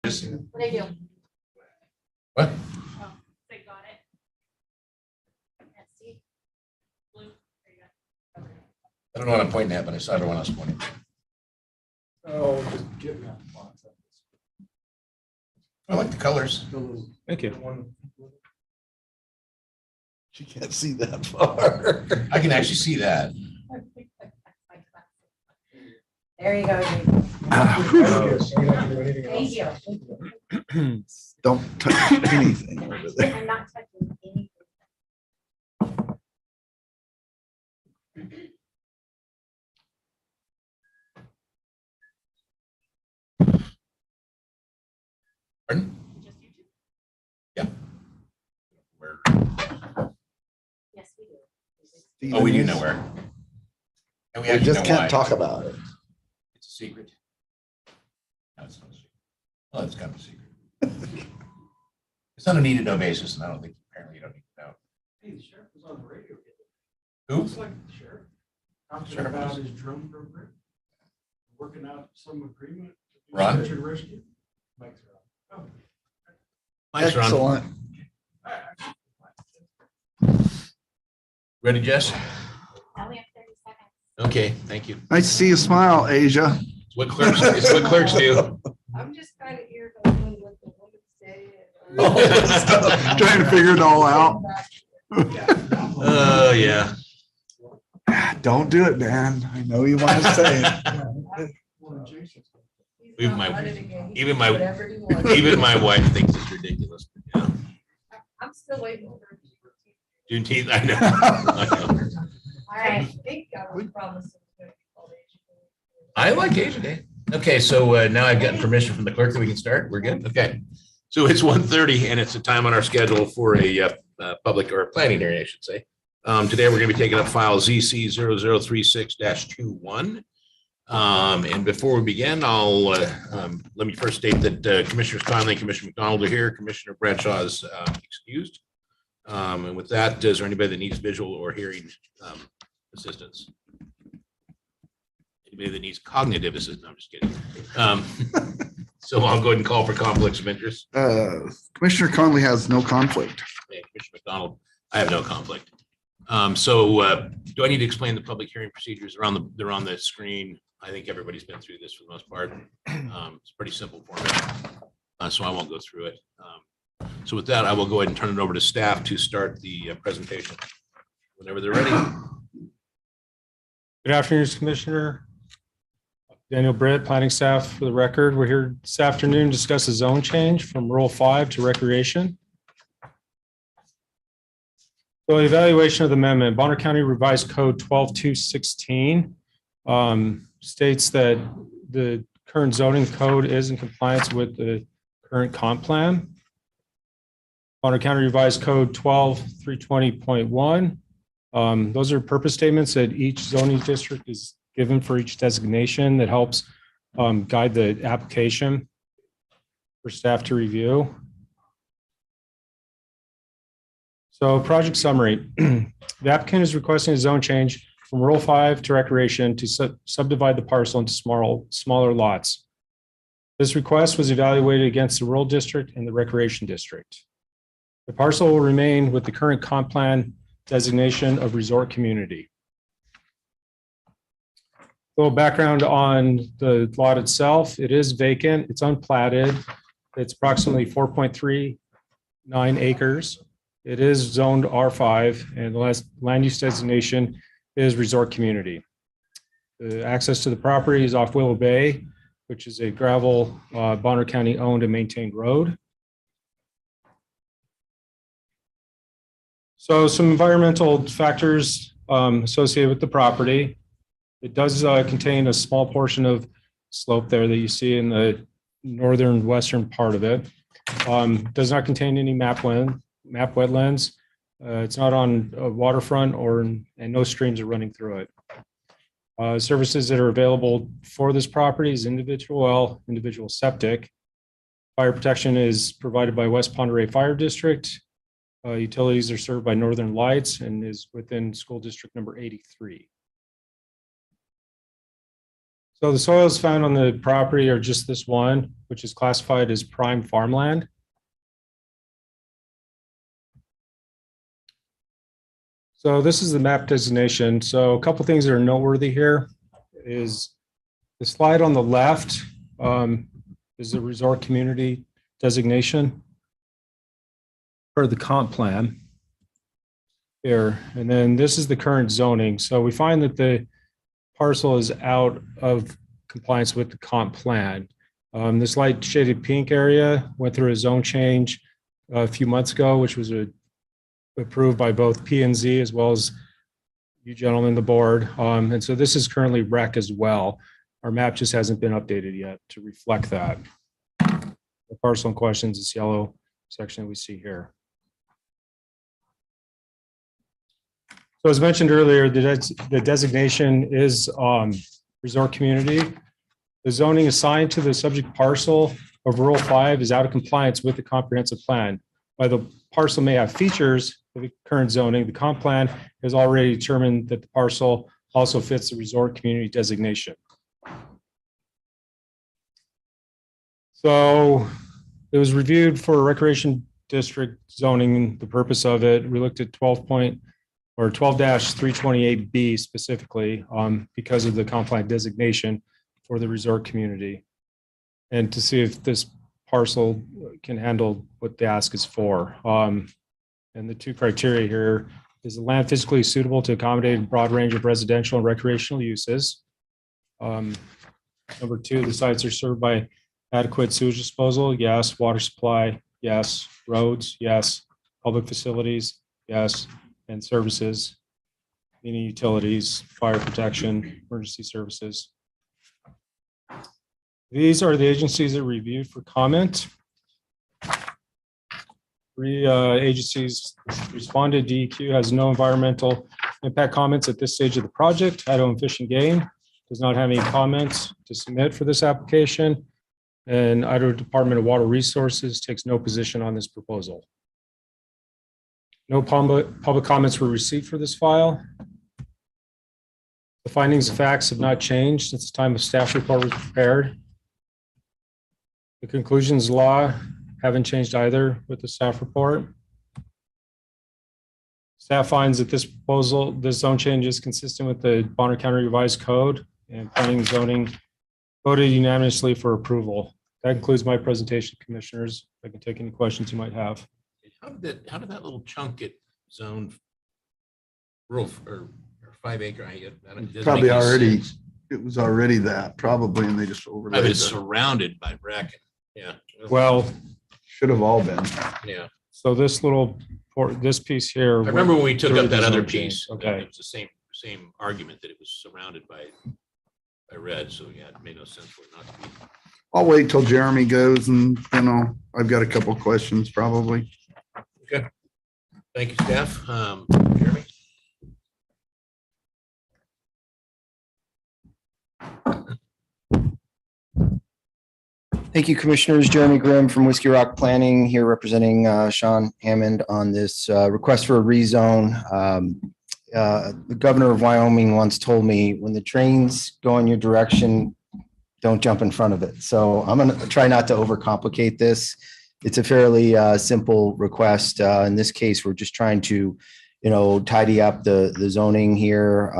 What do I do? What? Oh, they got it. Let's see. Blue. There you go. I don't know what I'm pointing at, but I saw everyone else pointing. Oh, just get me on the box. I like the colors. Thank you. She can't see that far. I can actually see that. There you go. Jake. Thank you. Don't touch anything over there. I'm not touching anything. Pardon? Just you two? Yeah. Where? Yes, we do. Oh, we do know where. And We actually just know can't why. talk about it. It's a secret. No, it's not a secret. Well, it's kind of a secret. It's on a need to know basis, and I don't think apparently you don't need to know. Hey, the sheriff was on the radio. Who? Looks like the sheriff. Talking Sheriff about was- his drone program. Working out some agreement. to do Ron? search and rescue. Mike's Ron. Thanks, Ron. Excellent. Ready, Jess? I only have 30 seconds. Okay, thank you. Nice to see you smile, Asia. It's what clerks do. I'm just kind of irritated with the woman say. Trying to figure it all out. Oh, yeah. Don't do it, Dan. I know you want to say it. Even my wife thinks it's ridiculous. Yeah. I'm still waiting for her. Juneteenth, I know. I know. All right. I think I was promised it was going to be called Asian. I like Asia Day. Okay, so now I've gotten permission from the clerk that we can start. We're good? Okay. So it's 1:30 and it's a time on our schedule for a public or planning hearing, I should say. Today, we're going to be taking up file ZC 0036-21. And before we begin, let me first state that Commissioners Conley and Commissioner McDonald are here. Commissioner Bradshaw is excused. And with that, is there anybody that needs visual or hearing assistance? Anybody that needs cognitive assistance? No, I'm just kidding. So I'll go ahead and call for conflicts of interest. Commissioner Conley has no conflict. Okay, Commissioner McDonald, I have no conflict. So do I need to explain the public hearing procedures? They're on the screen. I think everybody's been through this for the most part. It's a pretty simple format, so I won't go through it. So with that, I will go ahead and turn it over to staff to start the presentation whenever they're ready. Good afternoon, Commissioner. Daniel Britt, planning staff for the record. We're here this afternoon to discuss a zone change from rural 5 to recreation. So evaluation of the amendment, Bonner County Revised Code 12216 states that the current zoning code is in compliance with the current comp plan. Bonner County Revised Code 12320.1. Those are purpose statements that each zoning district is given for each designation that helps guide the application for staff to review. So project summary, the applicant is requesting a zone change from rural 5 to recreation to subdivide the parcel into smaller lots. This request was evaluated against the rural district and the recreation district. The parcel will remain with the current comp plan designation of resort community. A little background on the lot itself. It is vacant. It's unplatted. It's approximately 4.39 acres. It is zoned R5 and the last land use designation is resort community. The access to the property is off Willow Bay, which is a gravel Bonner County owned and maintained road. So some environmental factors associated with the property. It does contain a small portion of slope there that you see in the northern western part of it. Does not contain any map wetlands. It's not on a waterfront and no streams are running through it. Services that are available for this property is individual well, individual septic. Fire protection is provided by West Ponderay Fire District. Utilities are served by Northern Lights and is within school district number 83. So the soils found on the property are just this one, which is classified as prime farmland. So this is the map designation. So a couple things that are noteworthy here is the slide on the left is the resort community designation for the comp plan here. And then this is the current zoning. So we find that the parcel is out of compliance with the comp plan. This light shaded pink area went through a zone change a few months ago, which was approved by both P and Z as well as you gentlemen, the board. And so this is currently rec as well. Our map just hasn't been updated yet to reflect that. The parcel in question is this yellow section we see here. So as mentioned earlier, the designation is resort community. The zoning assigned to the subject parcel of rural 5 is out of compliance with the comprehensive plan. While the parcel may have features of the current zoning, the comp plan has already determined that the parcel also fits the resort community designation. So it was reviewed for recreation district zoning, the purpose of it. We looked at 12-328B specifically because of the comp plan designation for the resort community, and to see if this parcel can handle what the ask is for. And the two criteria here is the land physically suitable to accommodate a broad range of residential and recreational uses. Number 2, the sites are served by adequate sewage disposal, yes. Water supply, yes. Roads, yes. Public facilities, yes. And services, meaning utilities, fire protection, emergency services. These are the agencies that reviewed for comment. 3 agencies responded. DEQ has no environmental impact comments at this stage of the project. Idaho Fish and Game does not have any comments to submit for this application. And Idaho Department of Water Resources takes no position on this proposal. No public comments were received for this file. The findings of facts have not changed since the time the staff report was prepared. The conclusions of law haven't changed either with the staff report. Staff finds that this proposal, this zone change is consistent with the Bonner County Revised Code, and planning and zoning voted unanimously for approval. That concludes my presentation, commissioners. I can take any questions you might have. How did that little chunk get zoned rural or 5 acre? It doesn't Probably make any already, sense. it was already that probably, and they just But overlaid it's it. surrounded by rec. Yeah. Well, Should have all been. Yeah. so this this piece here. I remember when we took through up the that other zone change. piece. Okay. It was the same argument that it was surrounded by red. So yeah, it made no sense for it not to be. I'll wait till Jeremy goes and, I've got a couple questions probably. Okay. Thank you, staff. Jeremy? Thank you, Commissioners. Jeremy Grimm from Whiskey Rock Planning here representing Sean Hammond on this request for a rezone. The governor of Wyoming once told me, when the trains go in your direction, don't jump in front of it. So I'm going to try not to overcomplicate this. It's a fairly simple request. In this case, we're just trying to, tidy up the zoning here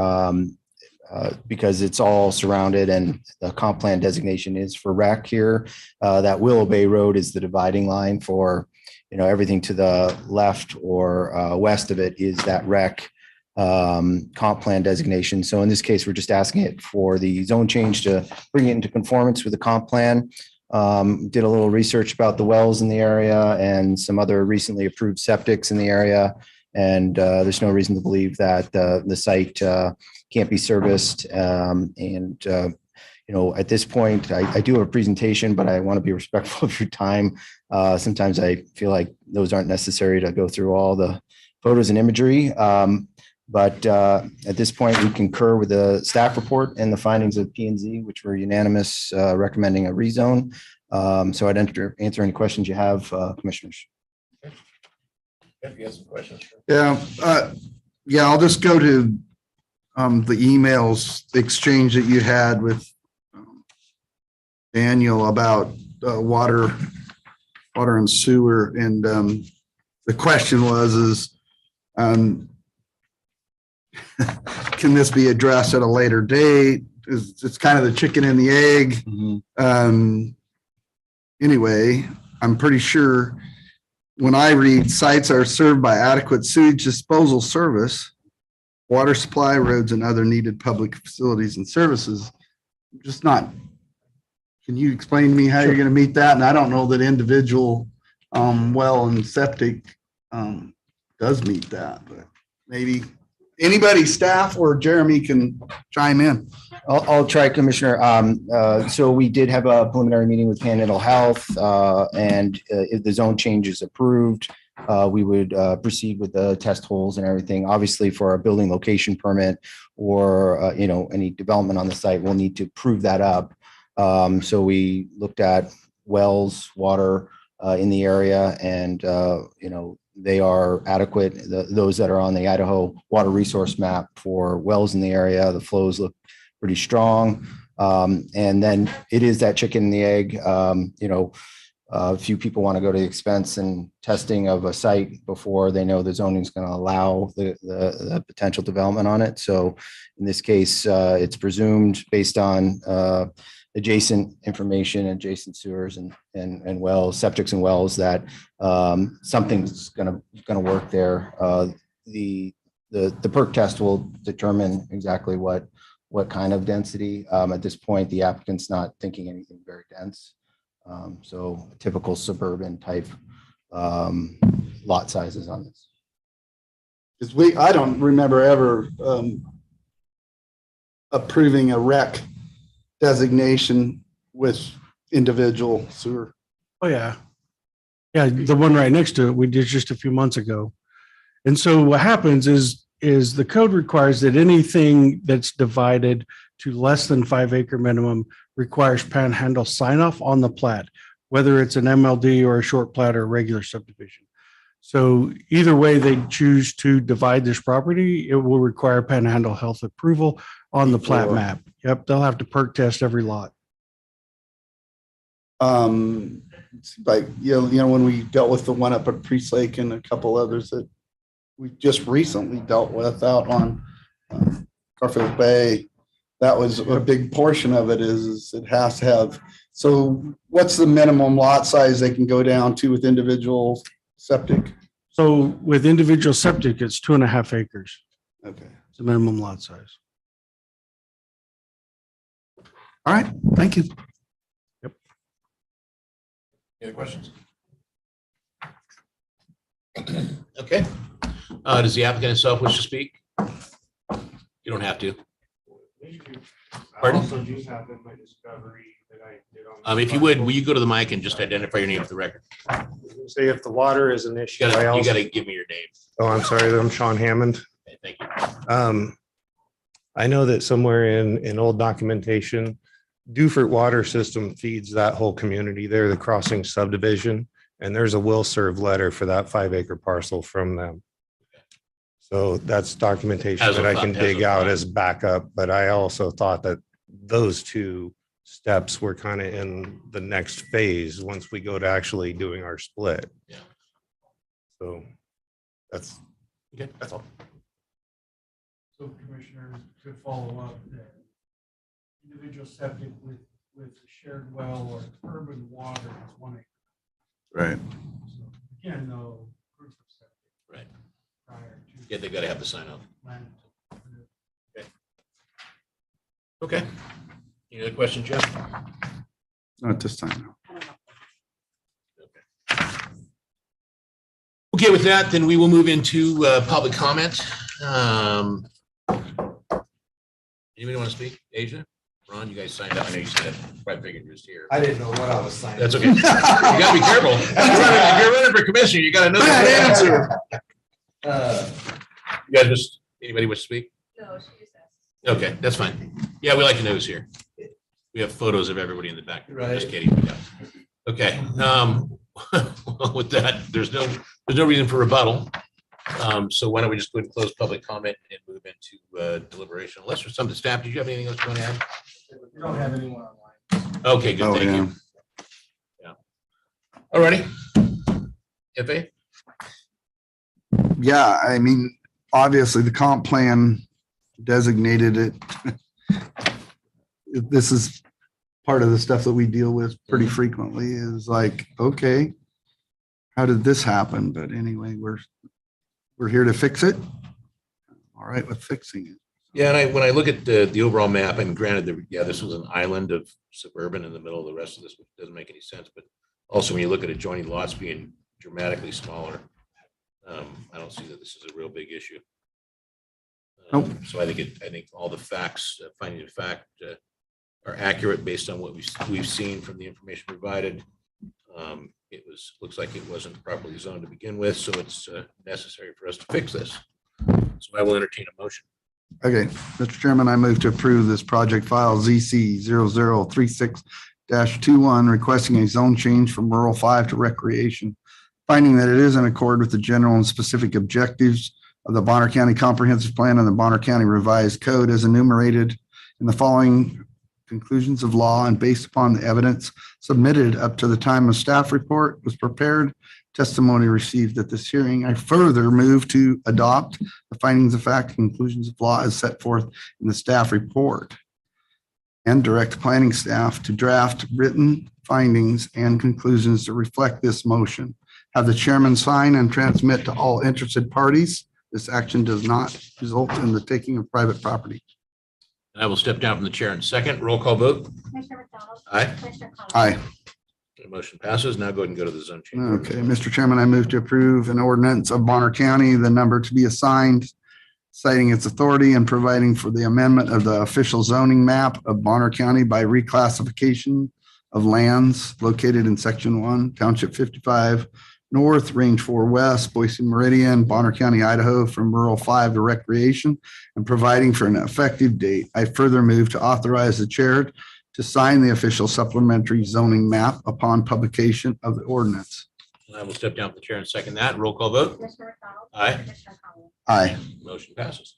because it's all surrounded and the comp plan designation is for rec here. That Willow Bay Road is the dividing line for, everything to the left or west of it is that rec comp plan designation. So in this case, we're just asking it for the zone change to bring it into conformance with the comp plan. Did a little research about the wells in the area and some other recently approved septics in the area. And there's no reason to believe that the site can't be serviced. At this point, I do have a presentation, but I want to be respectful of your time. Sometimes I feel like those aren't necessary to go through all the photos and imagery. But at this point, we concur with the staff report and the findings of P&Z, which were unanimous, recommending a rezone. So I'd answer any questions you have, commissioners. If you have some questions. Yeah. I'll just go to the emails exchange that you had with Daniel about water and sewer. And the question was, can this be addressed at a later date? It's kind of the chicken and the egg. Anyway, I'm pretty sure when I read sites are served by adequate sewage disposal service, water supply, roads, and other needed public facilities and services, just not. Can you explain to me how you're going to meet that? And I don't know that individual well and septic does meet that, but maybe anybody, staff or Jeremy can chime in. I'll try, Commissioner. So we did have a preliminary meeting with Panhandle Health, and if the zone change is approved, we would proceed with the test holes and everything. Obviously, for our building location permit or any development on the site, we'll need to prove that up. So we looked at wells, water in the area, and they are adequate. Those that are on the Idaho water resource map for wells in the area, the flows look pretty strong. And then it is that chicken and the egg. A few people want to go to the expense and testing of a site before they know the zoning is going to allow the potential development on it. So in this case, it's presumed based on adjacent information, adjacent sewers and wells, septics and wells, that something's going to work there. The perk test will determine exactly what kind of density. At this point, the applicant's not thinking anything very dense. So typical suburban type lot sizes on this. Because I don't remember ever approving a rec designation with individual sewer. Oh, yeah. Yeah, the one right next to it, we did just a few months ago. And so what happens is the code requires that anything that's divided to less than 5 acre minimum requires Panhandle sign off on the plat, whether it's an MLD or a short plat or a regular subdivision. So either way they choose to divide this property, it will require Panhandle Health approval on the plat map. Yep, they'll have to perk test every lot. Like, when we dealt with the one up at Priest Lake and a couple others that we just recently dealt with out on Garfield Bay, that was a big portion of it is it has to have. So what's the minimum lot size they can go down to with individual septic? So with individual septic, it's 2.5 acres. Okay. It's the minimum lot size. All right. Thank you. Any other questions? Okay. Does the applicant himself wish to speak? You don't have to. Pardon? also just happened my discovery that I did on. If you would, will you go to the mic and just identify your name for the record? Say if the water is an issue. You I also- gotta give me your name. Oh, I'm sorry. I'm Sean Hammond. Okay, thank you. I know that somewhere in old documentation, Dufert Water System feeds that whole community there, the Crossing subdivision, and there's a will serve letter for that 5 acre parcel from them. So that's documentation As that of I can fi- as dig of out fi- as backup, but I also thought that those two steps were kind of in the next phase once we go to actually doing our split. Yeah. So that's Okay, that's all. So Commissioner, to follow up, that individual septic with a shared well or urban water is 1 acre. Right. So again, no proof of septic. Right. Prior to. Yeah, they gotta have the sign off. land. Okay. Any other questions, Jeff? Not at this time. Okay, with that, then we will move into public comment. Anybody want to speak? Asia? Ron, you guys signed up. I know you signed up. Probably figured you're just here. I didn't know what I was signing. That's okay. You gotta be careful. You're running for commissioner. You gotta know that answer. You guys just, anybody wish to speak? No, she just asked. Okay, that's fine. Yeah, we like to know who's here. We have photos of everybody in the back. Right. Just kidding. Yeah. Okay. Well, with that, there's no reason for rebuttal. So why don't we just go ahead and close public comment and move into deliberation? Unless there's something, staff, did you have anything else you want to add? We don't have anyone online. Okay, good, Oh, thank yeah. you. Yeah. All righty. FA? Yeah, I mean, obviously the comp plan designated it. This is part of the stuff that we deal with pretty frequently is like, okay, how did this happen? But anyway, we're here to fix it. All right with fixing it. Yeah, and when I look at the overall map, and granted, this was an island of suburban in the middle of the rest of this, which doesn't make any sense, but also when you look at adjoining lots being dramatically smaller, I don't see that this is a real big issue. So I think all the facts, finding of fact, are accurate based on what we've seen from the information provided. Looks like it wasn't properly zoned to begin with, so it's necessary for us to fix this. So I will entertain a motion. Okay, Mr. Chairman, I move to approve this project file ZC 0036-21 requesting a zone change from rural 5 to recreation, finding that it is in accord with the general and specific objectives of the Bonner County Comprehensive Plan and the Bonner County Revised Code as enumerated in the following conclusions of law and based upon the evidence submitted up to the time of staff report was prepared, testimony received at this hearing. I further move to adopt the findings of fact, conclusions of law as set forth in the staff report and direct planning staff to draft written findings and conclusions to reflect this motion. Have the chairman sign and transmit to all interested parties. This action does not result in the taking of private property. I will step down from the chair in a second. Roll call vote. Commissioner McDonald? Aye. Commissioner Collins? Aye. The motion passes. Now go ahead and go to the zone change. Okay, Mr. Chairman, I move to approve an ordinance of Bonner County, the number to be assigned, citing its authority and providing for the amendment of the official zoning map of Bonner County by reclassification of lands located in Section 1, Township 55 North, Range 4 West, Boise Meridian, Bonner County, Idaho, from rural 5 to recreation, and providing for an effective date. I further move to authorize the chair to sign the official supplementary zoning map upon publication of the ordinance. I will step down from the chair and second that. Roll call vote. Commissioner McDonald? Aye. Commissioner Collins? Aye. Motion passes.